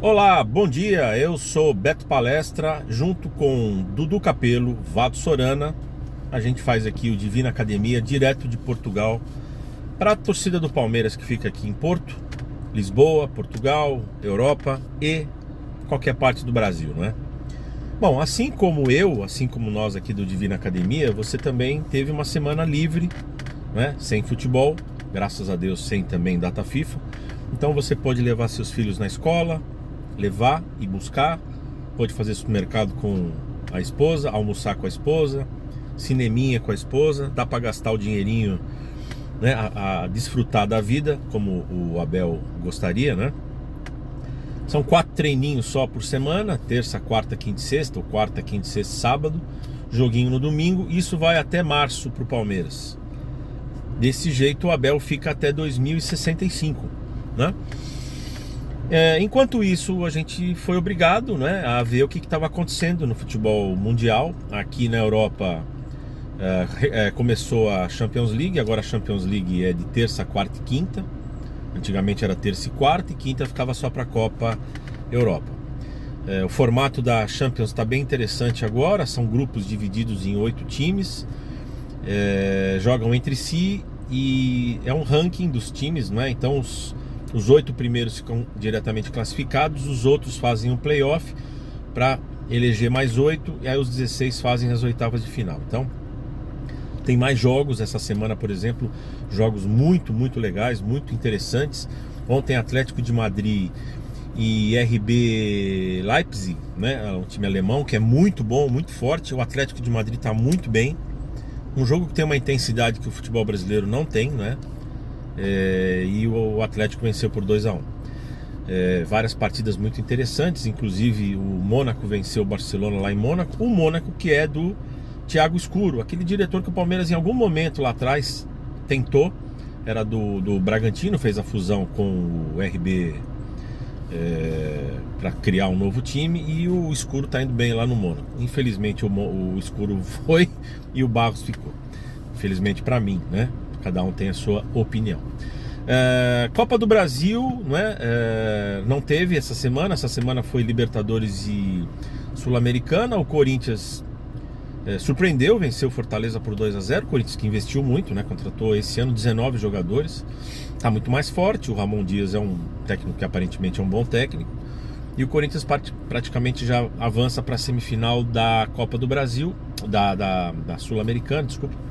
Olá, bom dia, eu sou Beto Palestra, junto com Dudu Capello, Vado Sorana. A gente faz aqui o Divina Academia, direto de Portugal, para a torcida do Palmeiras que fica aqui em Porto, Lisboa, Portugal, Europa e qualquer parte do Brasil, não é? Bom, assim como nós aqui do Divina Academia, você também teve uma semana livre, né? Sem futebol, graças a Deus, sem também data FIFA. Então você pode levar seus filhos na escola, levar e buscar, pode fazer supermercado com a esposa, almoçar com a esposa, cineminha com a esposa, dá para gastar o dinheirinho, né, a desfrutar da vida, como o Abel gostaria, né? São 4 treininhos só por semana, terça, quarta, quinta e sexta, ou quarta, quinta e sexta, sábado, joguinho no domingo. Isso vai até março pro Palmeiras. Desse jeito o Abel fica até 2065, né? Enquanto isso, a gente foi obrigado, né, a ver o que estava acontecendo no futebol mundial. Aqui na Europa começou a Champions League. Agora a Champions League é de terça, quarta e quinta. Antigamente era terça e quarta, e quinta ficava só para a Copa Europa. O formato da Champions está bem interessante agora. São grupos divididos em 8 times, jogam entre si, e é um ranking dos times, né? Então os 8 primeiros ficam diretamente classificados, os outros fazem um playoff para eleger mais 8, e aí os 16 fazem as oitavas de final. Então tem mais jogos essa semana, por exemplo, jogos muito, muito legais, muito interessantes. Ontem Atlético de Madrid e RB Leipzig, né, um time alemão que é muito bom, muito forte. O Atlético de Madrid está muito bem. Um jogo que tem uma intensidade que o futebol brasileiro não tem, né? E o Atlético venceu por 2-1. Várias partidas muito interessantes, inclusive o Mônaco venceu o Barcelona lá em Mônaco. O Mônaco que é do Thiago Escuro, aquele diretor que o Palmeiras em algum momento lá atrás tentou, era do Bragantino, fez a fusão com o RB para criar um novo time, e o Escuro está indo bem lá no Mônaco. Infelizmente o Escuro foi e o Barros ficou. Infelizmente para mim, né? Cada um tem a sua opinião. Copa do Brasil, né? Não teve essa semana. Essa semana foi Libertadores e Sul-Americana. O Corinthians surpreendeu, venceu o Fortaleza por 2-0. O Corinthians que investiu muito, né? Contratou esse ano 19 jogadores. Está muito mais forte. O Ramon Dias é um técnico que aparentemente é um bom técnico. E o Corinthians praticamente já avança para a semifinal da Copa do Brasil, da Sul-Americana, desculpa.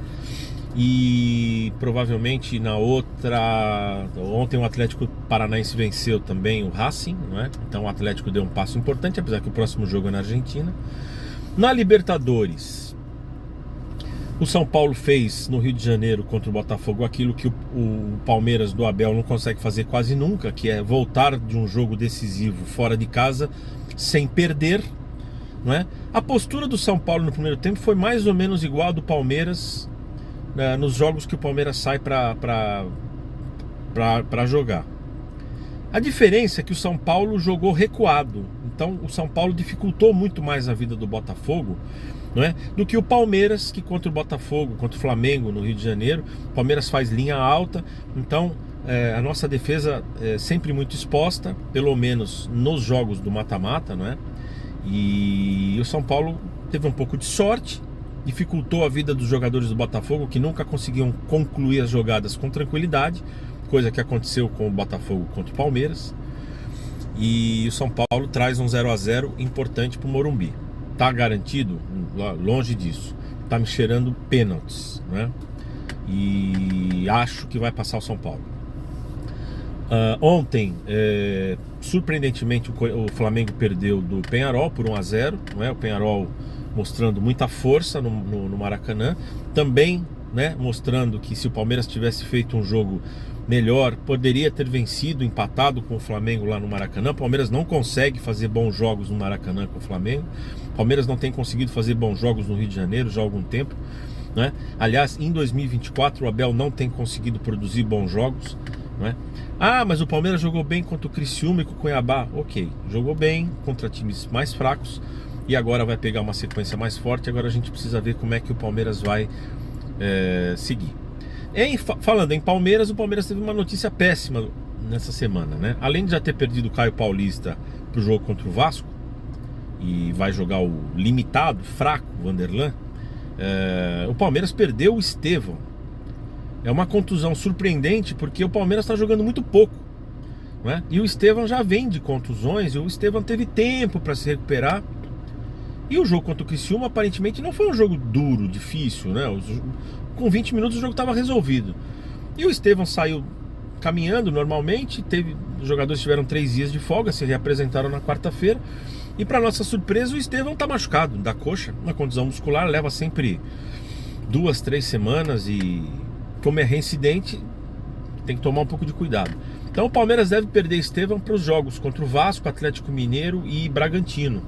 E provavelmente na outra... Ontem o Atlético Paranaense venceu também o Racing, não é? Então o Atlético deu um passo importante, apesar que o próximo jogo é na Argentina. Na Libertadores, o São Paulo fez no Rio de Janeiro contra o Botafogo aquilo que o Palmeiras do Abel não consegue fazer quase nunca, que é voltar de um jogo decisivo fora de casa sem perder, não é? A postura do São Paulo no primeiro tempo foi mais ou menos igual a do Palmeiras nos jogos que o Palmeiras sai para jogar. A diferença é que o São Paulo jogou recuado. Então o São Paulo dificultou muito mais a vida do Botafogo, não é? Do que o Palmeiras, que contra o Botafogo, contra o Flamengo no Rio de Janeiro, o Palmeiras faz linha alta. Então a nossa defesa é sempre muito exposta, pelo menos nos jogos do mata-mata, não é? E o São Paulo teve um pouco de sorte, dificultou a vida dos jogadores do Botafogo, que nunca conseguiam concluir as jogadas com tranquilidade, coisa que aconteceu com o Botafogo contra o Palmeiras. E o São Paulo traz um 0-0 importante para o Morumbi. Tá garantido? Longe disso. Tá me cheirando pênaltis, né? E acho que vai passar o São Paulo. Ontem, surpreendentemente, o Flamengo perdeu do Peñarol por 1-0, não é? O Peñarol mostrando muita força no Maracanã. Também, né, mostrando que se o Palmeiras tivesse feito um jogo melhor, poderia ter vencido, empatado com o Flamengo lá no Maracanã. O Palmeiras não consegue fazer bons jogos no Maracanã com o Flamengo. O Palmeiras não tem conseguido fazer bons jogos no Rio de Janeiro já há algum tempo, né? Aliás, em 2024 o Abel não tem conseguido produzir bons jogos, né? Mas o Palmeiras jogou bem contra o Criciúma e com o Cuiabá. Ok, jogou bem contra times mais fracos, e agora vai pegar uma sequência mais forte. Agora a gente precisa ver como é que o Palmeiras vai seguir. Falando em Palmeiras, o Palmeiras teve uma notícia péssima nessa semana, né? Além de já ter perdido o Caio Paulista para o jogo contra o Vasco e vai jogar o limitado, fraco, Vanderlan. O Palmeiras perdeu o Estevão. É uma contusão surpreendente porque o Palmeiras está jogando muito pouco, né? E o Estevão já vem de contusões, e o Estevão teve tempo para se recuperar. E o jogo contra o Criciúma aparentemente não foi um jogo duro, difícil, né? Com 20 minutos o jogo estava resolvido. E o Estevão saiu caminhando normalmente. Os jogadores tiveram 3 dias de folga, se reapresentaram na quarta-feira. E para nossa surpresa, o Estevão está machucado da coxa, uma contusão muscular, leva sempre 2, 3 semanas, e como é reincidente, tem que tomar um pouco de cuidado. Então o Palmeiras deve perder Estevão para os jogos contra o Vasco, Atlético Mineiro e Bragantino.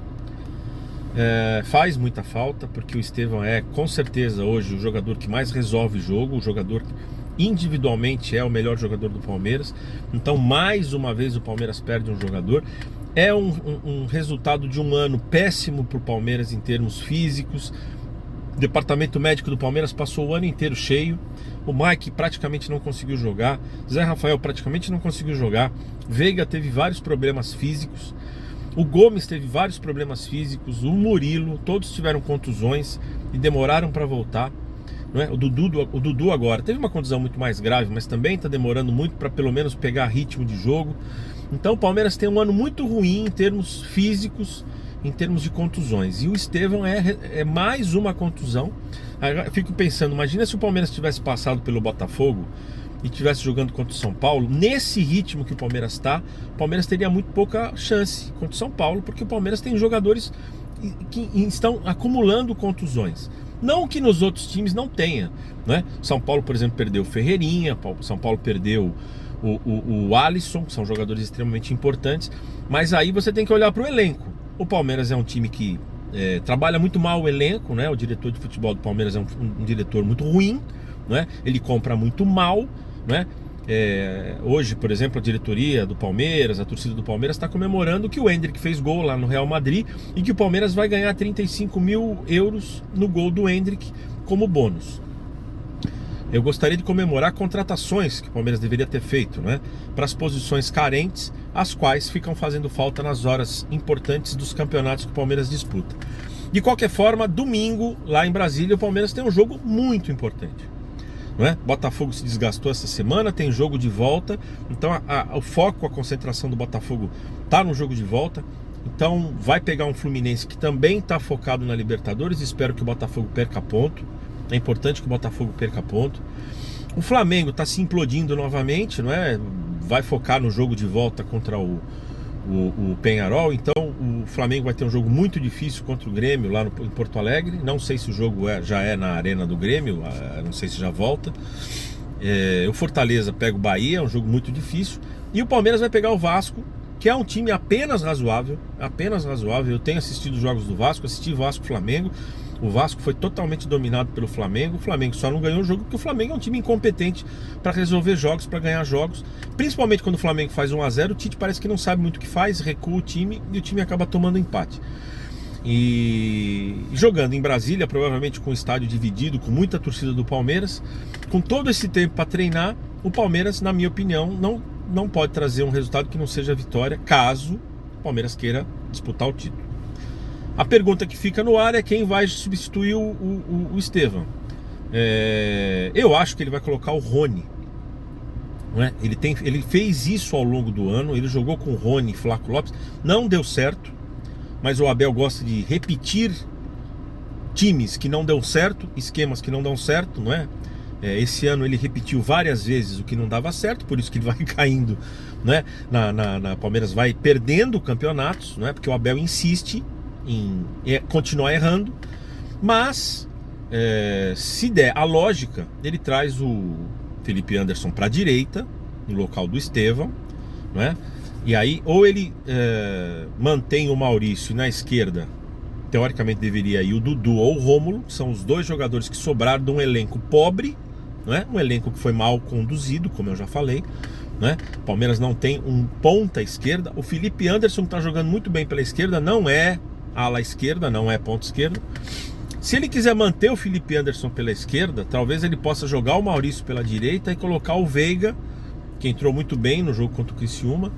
Faz muita falta, porque o Estevão é com certeza hoje o jogador que mais resolve jogo, o jogador que individualmente é o melhor jogador do Palmeiras. Então mais uma vez o Palmeiras perde um jogador. É um resultado de um ano péssimo para o Palmeiras em termos físicos. O departamento médico do Palmeiras passou o ano inteiro cheio. O Mike praticamente não conseguiu jogar, Zé Rafael praticamente não conseguiu jogar, Veiga teve vários problemas físicos, o Gomes teve vários problemas físicos, o Murilo, todos tiveram contusões e demoraram para voltar, não é? O Dudu agora teve uma contusão muito mais grave, mas também está demorando muito para pelo menos pegar ritmo de jogo. Então o Palmeiras tem um ano muito ruim em termos físicos, em termos de contusões. E o Estevão é mais uma contusão. Eu fico pensando, imagina se o Palmeiras tivesse passado pelo Botafogo e estivesse jogando contra o São Paulo. Nesse ritmo que o Palmeiras está, o Palmeiras teria muito pouca chance contra o São Paulo, porque o Palmeiras tem jogadores que estão acumulando contusões. Não que nos outros times não tenha, né? São Paulo, por exemplo, perdeu o Ferreirinha, São Paulo perdeu o Alisson, que são jogadores extremamente importantes. Mas aí você tem que olhar para o elenco. O Palmeiras é um time que trabalha muito mal o elenco, né? O diretor de futebol do Palmeiras é um diretor muito ruim, né? Ele compra muito mal, né? Hoje, por exemplo, a diretoria do Palmeiras, a torcida do Palmeiras está comemorando que o Endrick fez gol lá no Real Madrid e que o Palmeiras vai ganhar 35 mil euros no gol do Endrick como bônus. Eu gostaria de comemorar contratações que o Palmeiras deveria ter feito, né? Para as posições carentes, as quais ficam fazendo falta nas horas importantes dos campeonatos que o Palmeiras disputa. De qualquer forma, domingo, lá em Brasília, o Palmeiras tem um jogo muito importante, não é? Botafogo se desgastou essa semana, tem jogo de volta. Então o foco, a concentração do Botafogo está no jogo de volta. Então vai pegar um Fluminense que também está focado na Libertadores. Espero que o Botafogo perca ponto. É importante que o Botafogo perca ponto. O Flamengo está se implodindo novamente, não é? Vai focar no jogo de volta contra o Peñarol. Então o Flamengo vai ter um jogo muito difícil contra o Grêmio lá em Porto Alegre. Não sei se o jogo já é na arena do Grêmio, não sei se já volta. O Fortaleza pega o Bahia, é um jogo muito difícil. E o Palmeiras vai pegar o Vasco, que é um time apenas razoável. Apenas razoável. Eu tenho assistido os jogos do Vasco, assisti Vasco-Flamengo. O Vasco foi totalmente dominado pelo Flamengo. O Flamengo só não ganhou o jogo porque o Flamengo é um time incompetente para resolver jogos, para ganhar jogos. Principalmente quando o Flamengo faz 1-0, o Tite parece que não sabe muito o que faz, recua o time e o time acaba tomando empate. E jogando em Brasília, provavelmente com o estádio dividido, com muita torcida do Palmeiras, com todo esse tempo para treinar, o Palmeiras, na minha opinião, não pode trazer um resultado que não seja vitória, caso o Palmeiras queira disputar o título. A pergunta que fica no ar é quem vai substituir o Estevão. Eu acho que ele vai colocar o Rony, não é? Ele fez isso ao longo do ano. Ele jogou com o Rony e Flaco Lopes, não deu certo. Mas o Abel gosta de repetir times que não dão certo, esquemas que não dão certo, não é? Esse ano ele repetiu várias vezes o que não dava certo, por isso que ele vai caindo, né? Na Palmeiras vai perdendo campeonatos, não é? Porque o Abel insiste em continuar errando. Mas se der a lógica, ele traz o Felipe Anderson para a direita, no local do Estevão, não é? E aí ou ele mantém o Maurício, e na esquerda teoricamente deveria ir o Dudu ou o Rômulo, que são os dois jogadores que sobraram de um elenco pobre, não é? Um elenco que foi mal conduzido, como eu já falei, não é? O Palmeiras não tem um ponta esquerda. O Felipe Anderson, que está jogando muito bem pela esquerda, não é ala esquerda, não é ponta esquerda. Se ele quiser manter o Felipe Anderson pela esquerda, talvez ele possa jogar o Maurício pela direita e colocar o Veiga, que entrou muito bem no jogo contra o Criciúma.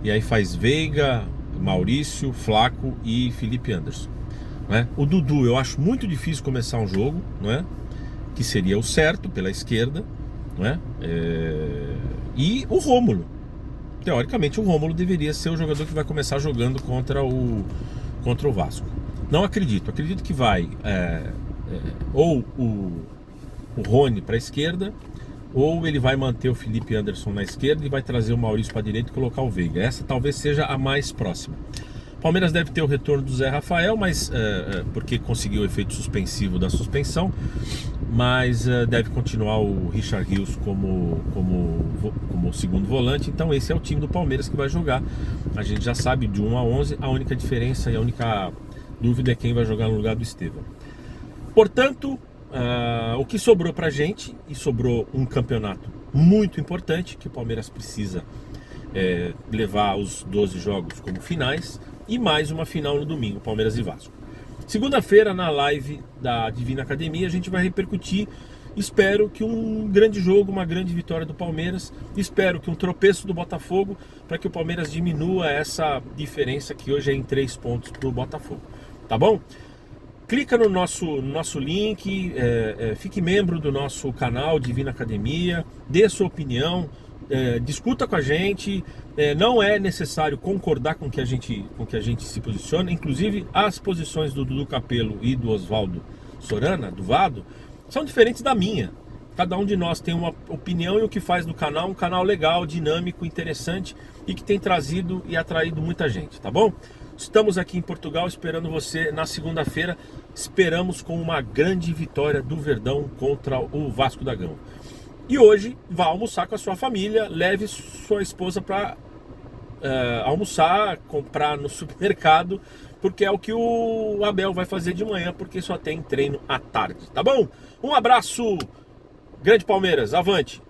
E aí faz Veiga, Maurício, Flaco e Felipe Anderson, né? O Dudu eu acho muito difícil começar um jogo, né? Que seria o certo pela esquerda, né? E o Rômulo, teoricamente o Rômulo deveria ser o jogador que vai começar jogando contra o Vasco. Não acredito que vai ou o Rony para a esquerda, ou ele vai manter o Felipe Anderson na esquerda e vai trazer o Maurício para a direita e colocar o Veiga. Essa talvez seja a mais próxima. Palmeiras deve ter o retorno do Zé Rafael, mas porque conseguiu o efeito suspensivo da suspensão, mas deve continuar o Richard Rios como segundo volante. Então esse é o time do Palmeiras que vai jogar. A gente já sabe de 1 a 11, a única diferença e a única dúvida é quem vai jogar no lugar do Estevão. Portanto, o que sobrou pra gente, e sobrou um campeonato muito importante, que o Palmeiras precisa levar os 12 jogos como finais, e mais uma final no domingo, Palmeiras e Vasco. Segunda-feira, na live da Divina Academia, a gente vai repercutir, espero que um grande jogo, uma grande vitória do Palmeiras, espero que um tropeço do Botafogo, para que o Palmeiras diminua essa diferença que hoje é em 3 pontos pro Botafogo, tá bom? Clica no nosso link, fique membro do nosso canal Divina Academia, dê a sua opinião, discuta com a gente. Não é necessário concordar com que a gente se posiciona. Inclusive as posições do Dudu Capello e do Oswaldo Sorana, do Vado, são diferentes da minha. Cada um de nós tem uma opinião, e o que faz do canal um canal legal, dinâmico, interessante e que tem trazido e atraído muita gente, tá bom? Estamos aqui em Portugal esperando você na segunda-feira. Esperamos com uma grande vitória do Verdão contra o Vasco da Gama. E hoje vá almoçar com a sua família, leve sua esposa para almoçar, comprar no supermercado, porque é o que o Abel vai fazer de manhã, porque só tem treino à tarde, tá bom? Um abraço, grande Palmeiras, avante!